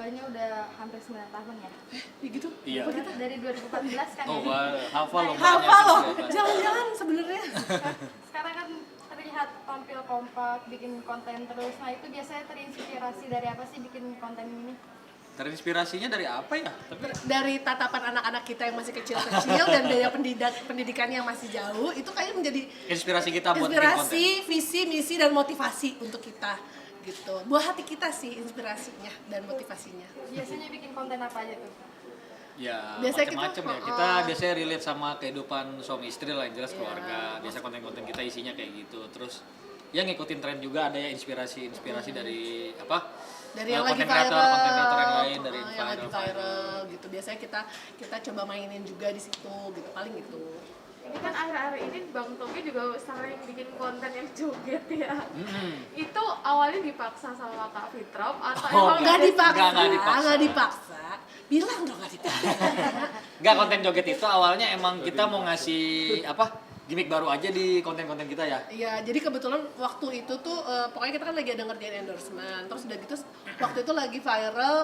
yombanya udah hampir 9 tahun ya. Gitu? Iya. Apa kita? Dari 2014 kan Oh, ya. wah, hafal loh. Hafal loh, jangan-jangan sebenarnya. Sekarang kan terlihat tampil kompak, bikin konten terus. Nah itu biasanya terinspirasi dari apa sih bikin konten ini? Terinspirasinya dari apa ya? Tapi Dari tatapan anak-anak kita yang masih kecil-kecil dan gaya pendidikan yang masih jauh, itu kayaknya menjadi inspirasi kita buat bikin konten. inspirasi, visi, misi, dan motivasi untuk kita gitu. Buah hati kita sih inspirasinya dan motivasinya. Biasanya bikin konten apa aja tuh? Ya, Biasanya macam-macam kita- ya. Kita biasanya relate sama kehidupan suami istri lah, yang jelas keluarga. Biasa konten-konten kita isinya kayak gitu. Terus ya ngikutin tren juga, ada ya inspirasi dari apa? Dari yang lagi konten kreator yang lain, dari yang lagi viral gitu. Biasanya kita coba mainin juga di situ gitu, paling gitu. Ini kan akhir-akhir ini Bang Togi juga sering bikin konten yang joget ya. Itu awalnya dipaksa sama Kak Fitrop atau Oh, emang Nggak dipaksa, Nggak dipaksa. nggak dipaksa. Bilang dong nggak dipaksa. Enggak, konten joget itu awalnya emang kita mau ngasih apa? Gimmick baru aja di konten-konten kita ya. Iya, jadi kebetulan waktu itu tuh pokoknya kita kan lagi ada ngerjain endorsement. Terus udah gitu waktu itu lagi viral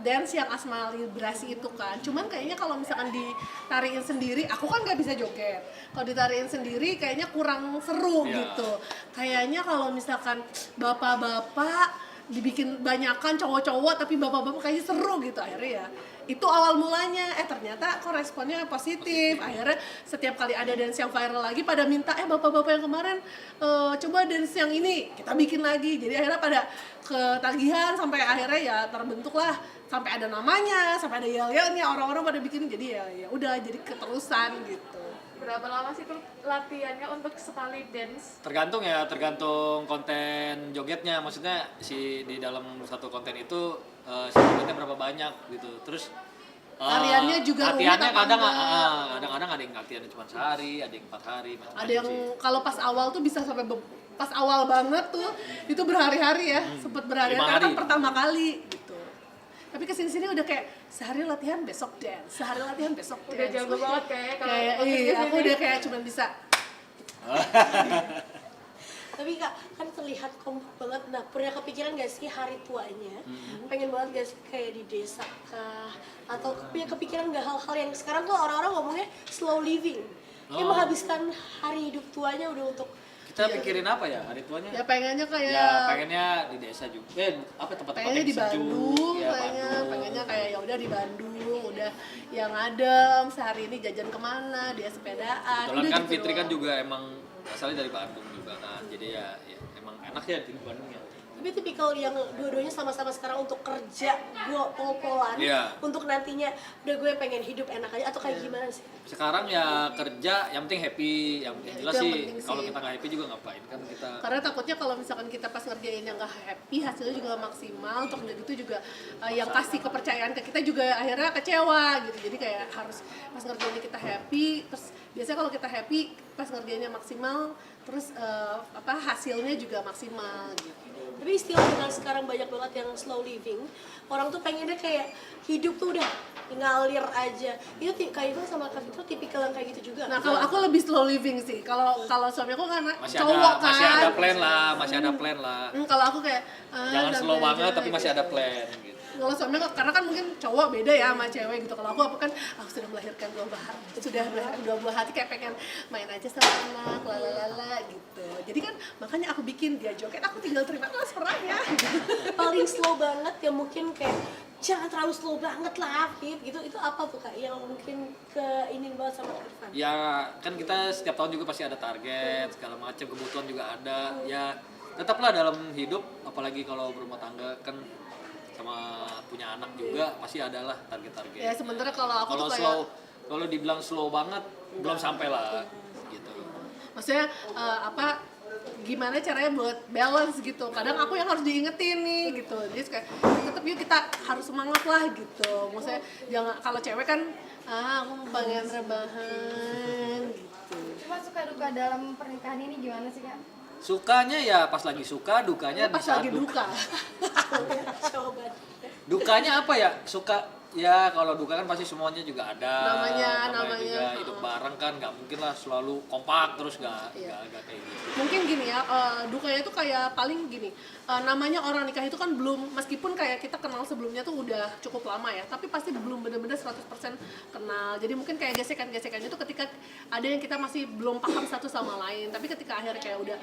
dance yang Asma Librasi itu kan. Cuman kayaknya kalau misalkan ditariin sendiri, aku kan nggak bisa joget. Kalau ditariin sendiri kayaknya kurang seru Iya. gitu. Kayaknya kalau misalkan bapak-bapak dibikin banyakan cowok-cowok tapi bapak-bapak kayaknya seru gitu akhirnya ya. Itu awal mulanya, ternyata kok responnya positif. Akhirnya setiap kali ada dance yang viral lagi pada minta, bapak-bapak yang kemarin coba dance yang ini, kita bikin lagi. Jadi akhirnya pada ketagihan sampai akhirnya ya terbentuklah, sampai ada namanya, sampai ada yel-yelnya, orang-orang pada bikin. Jadi ya udah jadi keterusan gitu. berapa lama sih tuh latihannya untuk sekali dance? Tergantung konten jogetnya. Maksudnya di dalam satu konten itu si jogetnya berapa banyak gitu. Terus Tariannya juga rumit latihannya apa kadang enggak? kadang-kadang ada yang latihannya cuma sehari, ada yang 4 hari, macam-macam Ada yang sih. kalau pas awal tuh bisa sampai pas awal banget tuh itu berhari-hari ya, sempet berhari-hari 5 karena kan hari. pertama kali gitu. Tapi kesini-sini udah kayak sehari latihan besok dance, sehari latihan besok dance. Udah jago banget kayaknya kalau Kayak makin iya, aku kesini. udah kayak cuman bisa. Tapi Kak, kan terlihat kompak banget. Nah, pernah kepikiran gak sih hari tuanya? Pengen banget gak sih kayak di desa kah? Atau punya kepikiran gak hal-hal yang sekarang tuh orang-orang ngomongnya slow living? Dia menghabiskan hari hidup tuanya udah untuk Kita pikirin apa ya hari tuanya? Ya pengennya kayak Ya pengennya di desa juga. Tempat-tempat pengennya yang di sejuk. Bandung, Ya, pengennya kayak ya udah di Bandung, udah yang adem, sehari ini jajan kemana, dia sepedaan. Kebetulan udah kan gitu Fitri kan doang. juga emang asalnya dari Bandung juga kan. Jadi ya emang enak ya di Bandung ya. tapi tipikal yang dua-duanya sama-sama sekarang untuk kerja, gue pol-polan Iya. untuk nantinya udah gue pengen hidup enak aja atau kayak gimana sih? Sekarang ya kerja yang penting happy, yang jelas Itu yang sih penting kalau sih. kita nggak happy juga ngapain kan kita. Karena takutnya kalau misalkan kita pas ngerjainnya nggak happy, hasilnya juga nggak maksimal. Untuk itu juga yang kasih kepercayaan ke kita juga akhirnya kecewa gitu. Jadi kayak harus pas ngerjainnya kita happy, terus biasanya kalau kita happy pas ngerjainnya maksimal, terus hasilnya juga maksimal gitu. Tapi istilah dengan sekarang banyak banget yang slow living, orang tuh pengennya kayak hidup tuh udah ngalir aja. Itu kayak itu sama Kak Fitro tipikal yang kayak gitu juga. Nah kalau aku lebih slow living sih. Kalau suami aku kan Masih cowok ada kan. masih ada plan lah. Kalau aku kayak Jangan santai slow aja, banget tapi masih gitu. ada plan gitu. Kalau suami aku, karena kan mungkin cowok beda ya sama cewek gitu. Kalau aku kan aku sudah melahirkan dua buah hati kayak pengen main aja sama anak, lalalala gitu. Jadi kan makanya aku bikin dia joget, aku tinggal terima transferannya. Paling slow banget ya mungkin kayak jangan terlalu slow banget lah Fit gitu. Itu apa tuh Kak yang mungkin keinin banget sama Kak Irfan? Ya kan kita setiap tahun juga pasti ada target segala macam, kebutuhan juga ada. Ya tetaplah dalam hidup, apalagi kalau berumah tangga kan sama punya anak juga pasti adalah target-target. Ya sementara kalau aku tuh kayak slow, kalau dibilang slow banget belum sampai lah gitu. maksudnya gimana caranya buat balance gitu. Kadang aku yang harus diingetin nih gitu. Jadi kayak tetap yuk kita harus semangat lah gitu. Maksudnya jangan, kalau cewek kan aku pengen rebahan gitu. Cuma suka duka dalam pernikahan ini gimana sih Kak? Sukanya ya pas lagi suka, dukanya Pas di saat lagi duka. Coba. Dukanya apa ya? ya kalau duka kan pasti semuanya juga ada. Namanya. Juga hidup bareng kan, nggak mungkin lah selalu kompak terus nggak kayak gitu. Mungkin gini ya, dukanya tuh kayak paling gini, namanya orang nikah itu kan belum, meskipun kayak kita kenal sebelumnya tuh udah cukup lama ya, tapi pasti belum bener-bener 100% kenal. Jadi mungkin kayak gesekan-gesekannya itu ketika ada yang kita masih belum paham satu sama lain, tapi ketika akhirnya kayak udah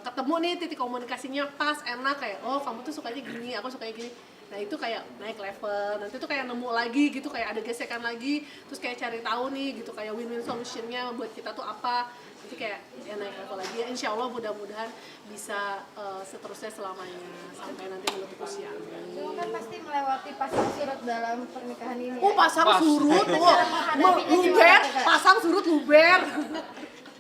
ketemu nih titik komunikasinya pas, enak, kayak oh kamu tuh sukanya gini, aku sukanya gini. Nah itu kayak naik level, nanti tuh kayak nemu lagi gitu, kayak ada gesekan lagi, terus kayak cari tahu nih gitu, kayak win-win solutionnya buat kita tuh apa. Jadi kayak ya naik level lagi ya, insya Allah mudah-mudahan bisa seterusnya selamanya sampai nanti menutup usia. Cuma kan pasti melewati pasang surut dalam pernikahan ini. Oh ya. pasang Pasti. surut, Menghadapinya luber, gimana, Kak? pasang surut luber.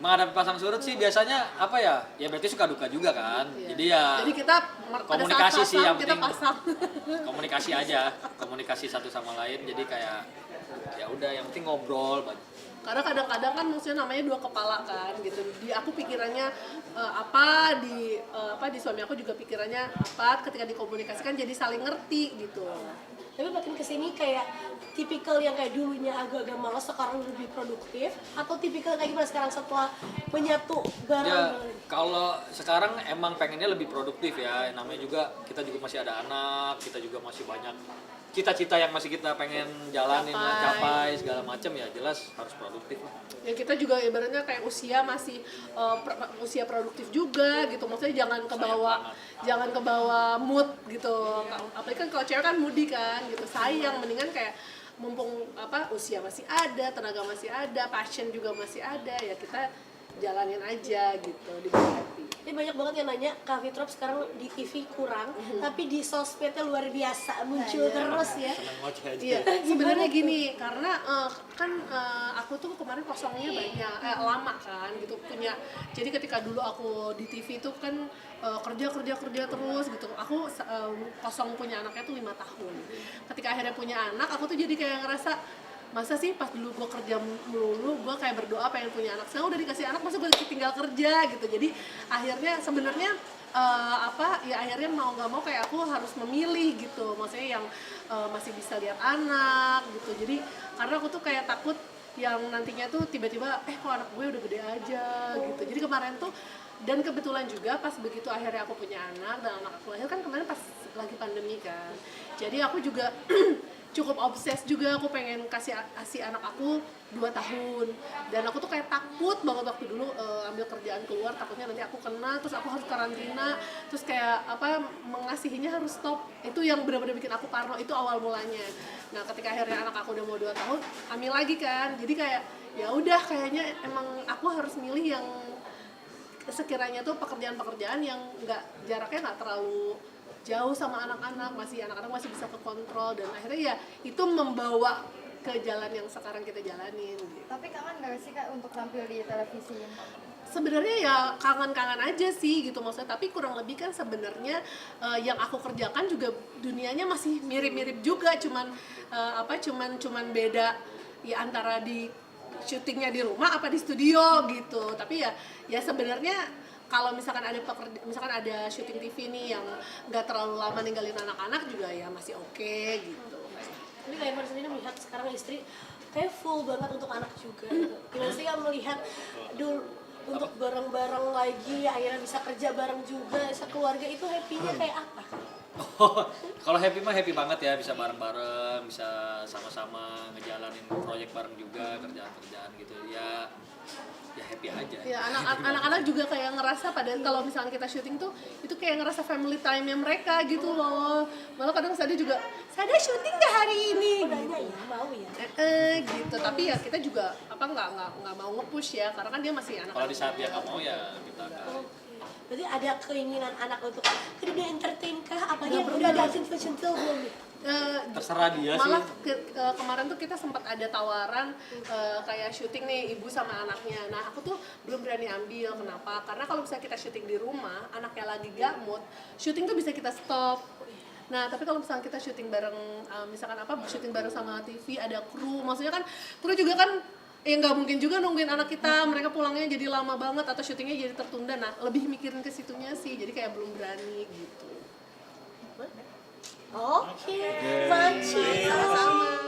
Menghadapi pasang surut sih biasanya apa ya? Ya berarti suka duka juga kan. Jadi ya Jadi kita pada komunikasi saat sih yang kita penting. pasang. Komunikasi aja, komunikasi satu sama lain. Jadi kayak ya udah yang penting ngobrol banyak. Karena kadang-kadang kan maksudnya namanya dua kepala kan gitu. Di aku pikirannya apa, di suami aku juga pikirannya apa, ketika dikomunikasikan jadi saling ngerti gitu. Tapi makin kesini kayak tipikal yang kayak dulunya agak-agak malas sekarang lebih produktif, atau tipikal kayak gimana sekarang setelah menyatu Ya bareng-bareng? kalau sekarang emang pengennya lebih produktif ya. Namanya juga kita juga masih ada anak, kita juga masih banyak cita-cita yang masih kita pengen jalanin lah, capai segala macam, ya jelas harus produktif lah. Ya kita juga ibaratnya kayak usia masih usia produktif juga gitu. Maksudnya jangan ke bawah mood gitu. Apalagi kan kalau cewek kan moody kan gitu. Sayang, mendingan kayak mumpung usia masih ada, tenaga masih ada, passion juga masih ada, ya kita jalanin aja gitu, diberkati. Ini banyak banget yang nanya, Kak Fitrop sekarang di TV kurang, tapi di sosmednya luar biasa, muncul terus ya. Senang ngoceh aja. Iya, sebenarnya gini, karena aku tuh kemarin kosongnya banyak, lama kan gitu punya. Jadi ketika dulu aku di TV itu kan kerja terus gitu. Aku kosong punya anaknya tuh 5 tahun. Ketika akhirnya punya anak, aku tuh jadi kayak ngerasa, masa sih pas dulu gue kerja melulu, gue kayak berdoa pengen punya anak, sekarang udah dikasih anak masa gue tinggal kerja gitu. Jadi akhirnya sebenarnya akhirnya mau nggak mau kayak aku harus memilih gitu, maksudnya yang masih bisa lihat anak gitu. Jadi karena aku tuh kayak takut yang nantinya tuh tiba-tiba kok anak gue udah gede aja gitu. Jadi kemarin tuh, dan kebetulan juga pas begitu akhirnya aku punya anak dan anak aku lahir kan kemarin pas lagi pandemi kan, jadi aku juga cukup obses juga, aku pengen kasih anak aku 2 tahun, dan aku tuh kayak takut banget waktu dulu ambil kerjaan keluar, takutnya nanti aku kena, terus aku harus karantina, terus kayak mengasihinya harus stop. Itu yang benar-benar bikin aku parno, itu awal mulanya. Nah ketika akhirnya anak aku udah mau 2 tahun, hamil lagi kan, jadi kayak ya udah kayaknya emang aku harus milih yang sekiranya tuh pekerjaan-pekerjaan yang jaraknya nggak terlalu jauh sama anak-anak masih bisa kekontrol, dan akhirnya ya itu membawa ke jalan yang sekarang kita jalanin gitu. Tapi kangen nggak sih Kak untuk tampil di televisi? Sebenarnya ya kangen-kangen aja sih gitu maksudnya, tapi kurang lebih kan sebenarnya yang aku kerjakan juga dunianya masih mirip-mirip juga, cuman beda ya antara di syutingnya di rumah apa di studio gitu. Tapi ya sebenarnya kalau misalkan ada syuting TV nih yang nggak terlalu lama ninggalin anak-anak juga ya masih oke gitu. Tapi kayak Evan sendiri melihat sekarang istri kayak full banget untuk anak juga gitu. Gimana sih kamu melihat dulu untuk bareng-bareng lagi, akhirnya bisa kerja bareng juga, sekeluarga itu happy-nya kayak apa? Kalau happy mah happy banget ya, bisa bareng-bareng, bisa sama-sama ngejalanin proyek bareng juga, kerjaan-kerjaan gitu ya happy aja. Ya anak-anak juga kayak ngerasa pada kalau misalnya kita syuting tuh itu kayak ngerasa family time-nya mereka gitu loh. Malah kadang Sada juga, Sada syuting nggak hari ini? Nanya ya, mau ya. Gitu. Tapi ya kita juga nggak mau nge-push ya, karena kan dia masih anak. Kalau di saat dia nggak mau ya kita akan. Berarti ada keinginan anak untuk dunia entertain kah? Apalagi yang udah ada sentil-sentil belum nih? Terserah dia sih. Malah kemarin tuh kita sempat ada tawaran kayak syuting nih ibu sama anaknya. Nah aku tuh belum berani ambil. Kenapa? Karena kalau misalnya kita syuting di rumah, anaknya lagi gak mood, syuting tuh bisa kita stop. Nah tapi kalau misalnya kita syuting bareng, syuting bareng sama TV, ada kru, maksudnya kan kru juga kan ya nggak mungkin juga nungguin anak kita, mereka pulangnya jadi lama banget atau syutingnya jadi tertunda. Nah lebih mikirin ke situnya sih, jadi kayak belum berani gitu. Oke, Maci. Sama-sama.